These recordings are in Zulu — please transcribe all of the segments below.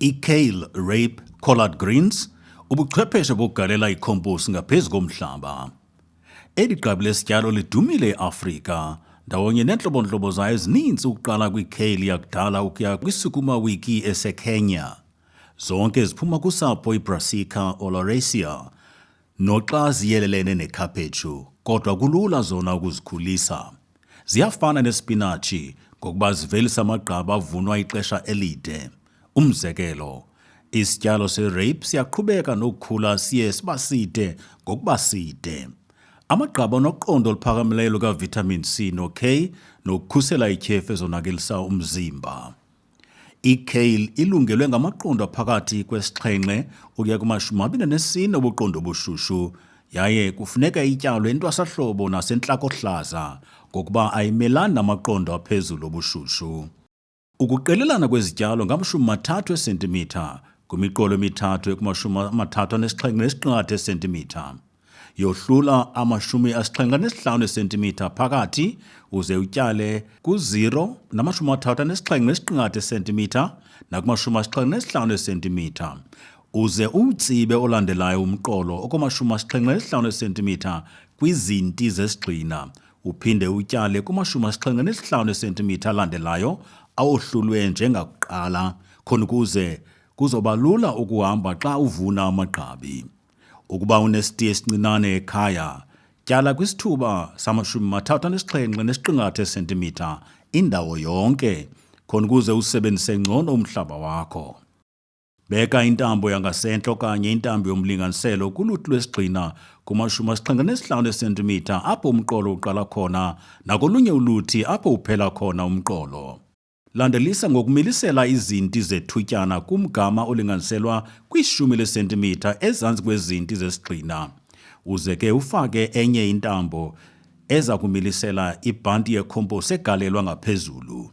I-Kale rape collard greens ubuchwepheshe bokugalela i-compost ngaphezu komhlaba. Eli gqabi lesityalo lidumile eAfrika, ndawonye neentlobo-ntlobo zayo ezininzi ukuqala kwi-kale yakudala ukuya kwisukuma wiki eseKenya. Zonke ziphuma kusapho iBrassica oleracea, noxa ziyelelene nekhaphetshu, kodwa kulula zona ukuzikhulisa. Ziyafana nespinatshi ngokuba zivelisa amagqabi avunwa ixesha elide. Umzekelo, isityalo se-rape siyaqhubeka nokukhula siye siba side ngokuba side. Amagqabi anoqondo oluphakamileyo luka-vitamin C no-K nokukhusela ityhefu ezonakelisa umzimba. I-Kale ilungelwe ngamaqondo aphakathi kwesi-7 ukuya kuma-24 ubuqondo obushushu, yaye kufuneka ityalwe entwasahlobo nasentlakohlaza ngokuba ayimelani namaqondo aphezulu obushushu. Ukuqelelana kwezityalo ngama-30 cm kwimiqolo emithathu ekuma-37.5 cm. Yohlula ama-75 cm phakathi uze utyale ku-0 nama-37.5 cm nakuma-75 cm. Uze uwutsibe olandelayo umqolo okuma-75 cm kwizinti zesigxina, uphinde utyale kuma-75 cm alandelayo awohlulwe njengakuqala khona ukuze kuzoba lula ukuhamba xa uvuna amagqabi. Ukuba unesiti esincinane ekhaya, tyala kwisithuba sama-37.5 cm indawo yonke khona ukuze usebenzise ngcono umhlaba wakho. Beka intambo yangasentla okanye intambo yomlinganiselo kuluhlu lwesigxina kuma-75 cm apho umqolo uqala khona nakolunye uluthi apho uphela khona umqolo. Landelisa ngokumilisela izinti zethutyana kumgama olinganiselwa kwi-10 cm ezantsi kwezinti zesigxina. Uze ke ufake enye intambo eza kumilisela ibhanti ye-compost egalelwa ngaphezulu.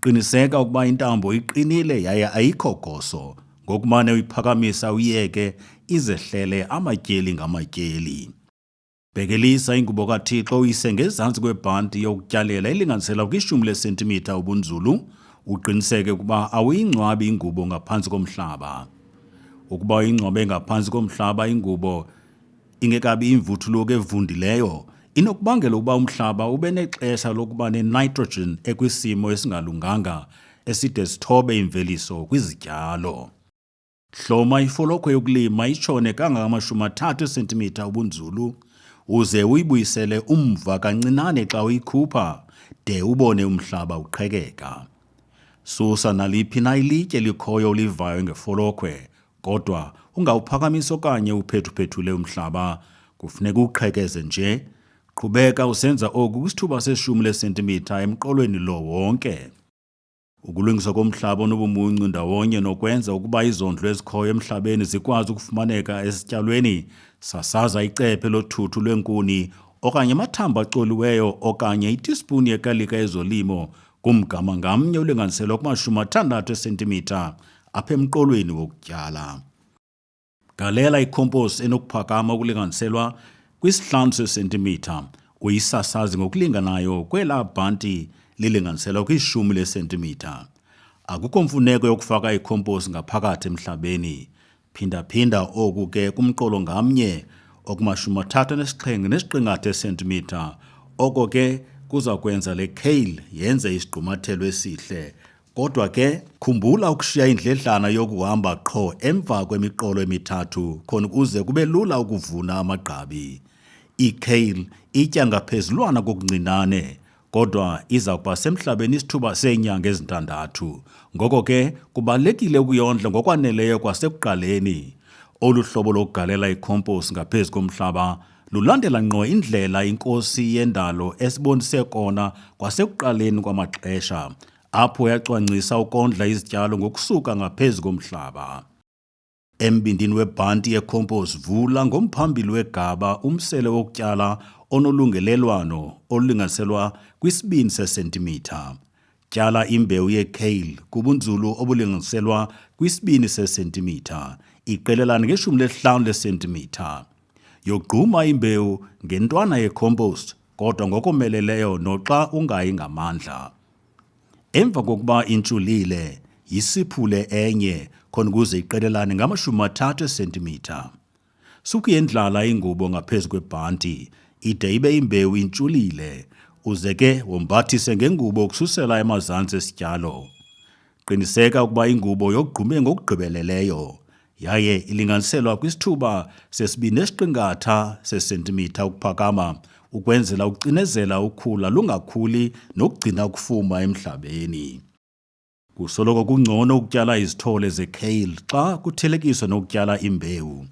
Qiniseka ukuba intambo iqinile yaye ayikho goso, ngokumane uyiphakamisa uyiyeke izehlele amatyeli ngamatyeli. Bhekelisa ingubo kaThixo uyise ngezantsi kwebhanti yokutyalela elinganisela kwi-10 cm ubunzulu, uqiniseke ukuba awuyingcwabi ingubo ngaphantsi komhlaba. Ukuba uyingcwabe ngaphantsi komhlaba ingubo ingekabi imvuthuluko evundileyo, inokubangela ukuba umhlaba ube nexesha lokuba ne-nitrogen ekwisimo esingalunganga eside sithobe imveliso kwizityalo. Hloma ifolokhwe yokulima itshone kangangama-30 cm ubunzulu, uze uyibuyisele umva kancinane xa uyikhupha de ubone umhlaba uqhekeka. Susa naliphi na ilitye likhoyo ulivayo ngefolokhwe, kodwa ungawuphakamisi okanye uphethuphethule umhlaba, kufuneka uqhekeze nje. Qhubeka usenza oku kwisithuba se-10 cm emqolweni lo wonke. Ukulungiswa komhlaba onobumuncu ndawonye nokwenza ukuba izondlo ezikhoyo emhlabeni zikwazi ukufumaneka esityalweni, sasaza icephe lothuthu lwenkuni okanye amathambo acoliweyo okanye itispuni yekalika yezolimo kumgama ngamnye ulinganiselwa kuma-60 cm apha emqolweni wokutyala. Galela i-compost enokuphakama okulinganiselwa kwi-5 cm, uyisasaze ngokulinganayo kwelaa bhanti lilinganiselwa kwi-10 cm. Akukho mfuneko yokufaka i-compost ngaphakathi emhlabeni. Phinda-phinda oku ke kumqolo ngamnye okuma-37.5 cm. Oko ke kuza kwenza le kale yenze isigqumathelo esihle. Kodwa ke khumbula ukushiya indledlana yokuhamba qho emva kwemiqolo emithathu khona ukuze kube lula ukuvuna amagqabi. I-kale itya ngaphezulwana kokuncinane, kodwa iza kuba semhlabeni isithuba seenyanga ezintandathu. Ngoko ke kubalulekile ukuyondla ngokwaneleyo kwasekuqaleni. Olu hlobo lokugalela i-compost ngaphezu komhlaba lulandela ngqo indlela iNkosi yendalo esibonise kona kwasekuqaleni kwamaxesha, apho yacwangcisa ukondla izityalo ngokusuka ngaphezu komhlaba. Embindini webhanti ye-compost vula ngomphambili wegaba umsele wokutyala onolungelelwano olulinganiselwa kwi-2 cm. Tyala imbewu ye-kale kubunzulu obulinganiselwa kwi-2 cm, iqelelane nge-15 cm. Yogquma imbewu ngentwana ye-compost, kodwa ngokomeleleyo noxa ungayi ngamandla. Emva kokuba intshulile, yisiphule enye khona ukuze iqelelane ngama-30 cm. Sukuyendlala ingubo ngaphezu kwebhanti ide ibe imbewu intshulile, uze ke wombathise ngengubo ukususela emazantsi esityalo. Qiniseka ukuba ingubo yogqume ngokugqibeleleyo yaye ilinganiselwa kwisithuba se2.5 sesentimitha ukuphakama ukwenzela ucinezela ukhula lungakhuli nokugcina ukufuma emhlabeni. Kusoloko kungcono ukutyala izithole ze-kale xa kuthelekiswa nokutyala imbewu.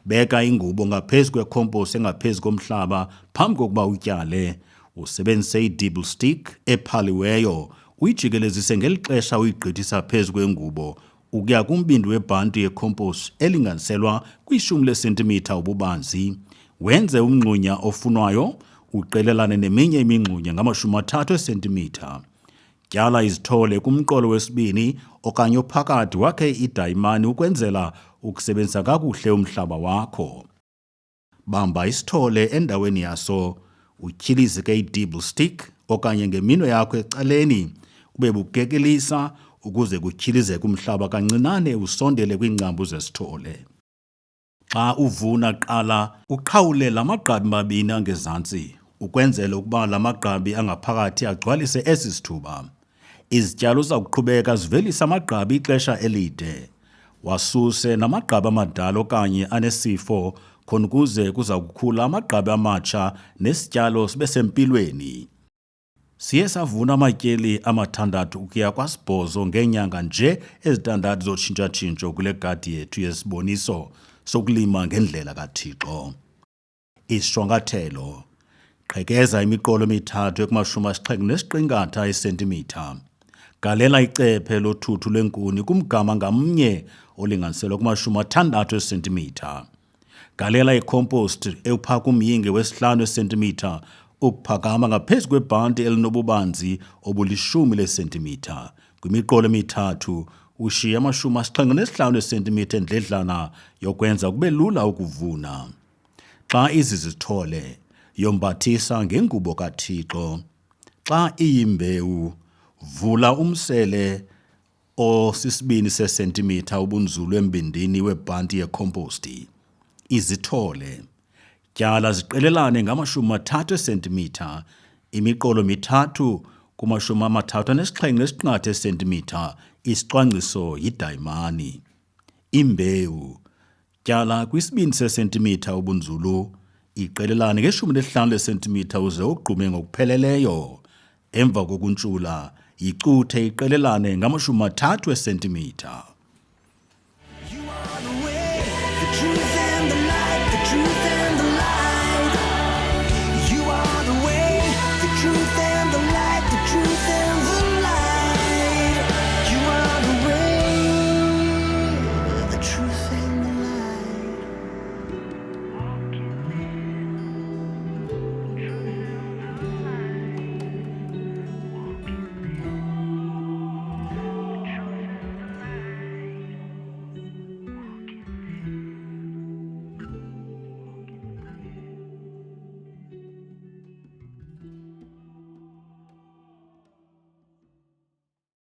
Beka ingubo ngaphezu kwecompost engaphezu komhlaba phambi kokuba utyale. Usebenzise i-dibble stick ephaliweyo, uyijikelezise ngeli xesha uyigqithisa phezu kwengubo ukuya kumbindi webhanti yecompost elinganiselwa kwi-10 cm ububanzi. Wenze umngxunya ofunwayo uqelelane neminye imingxunya ngama-30 cm. Tyala izithole kumqolo wesibini okanye ophakathi wakhe idayimani ukwenzela ukusebenzisa kakuhle umhlaba wakho. Bamba isithole endaweni yaso, utyhilize ke i-dibble stick okanye ngeminwe yakho ecaleni ube bukekelisa ukuze kutyhilizeke umhlaba kancinane usondele kwiingcambu zesithole. Xa uvuna qala uqhawule la magqabi mabini angezantsi ukwenzela ukuba la magqabi angaphakathi agcwalise esi sithuba. Izityalo uza kuqhubeka zivelisa amagqabi ixesha elide. Wasuse namagqabi amadala okanye anesifo khona ukuze kuza kukhula amagqabi amatsha nesityalo sibe sempilweni. Siye savuna amatyeli 6 ukuya kwa-8 ngeenyanga nje ezi-6 zotshintsha-tshintsho kule gadi yethu yesiboniso sokulima ngendlela kaThixo. Isishwankathelo: qhekeza imiqolo emithathu ekuma-70 esentimitha. Galela icephe lothuthu lwenkuni kumgama ngamnye olinganiselwa kuma-60 cm. Galela i-compost ewupha kumyinge wesi-5 cm ukuphakama ngaphezu kwebhanti elinobubanzi obuli-10 cm. Kwimiqolo emithathu ushiye ama-75 cm endledlana yokwenza kube lula ukuvuna. Xa izizithole, yombathisa ngengubo kaThixo. Xa iyimbewu, vula umsele o-2 sesentimitha ubunzulu embindini webhanti yecompost. Izithole, tyala ziqelelane ngama-30 cm, imiqolo mithathu kuma-37.5 cm, isicwangciso yidayimani. Imbewu, tyala kwi-2 sesentimitha ubunzulu, iqelelane nge-15 cm uze ugqume ngokupheleleyo. Emva kokuntshula, yicuthe iqelelane ngama-30 cm. You are the way, the truth and the light, the truth.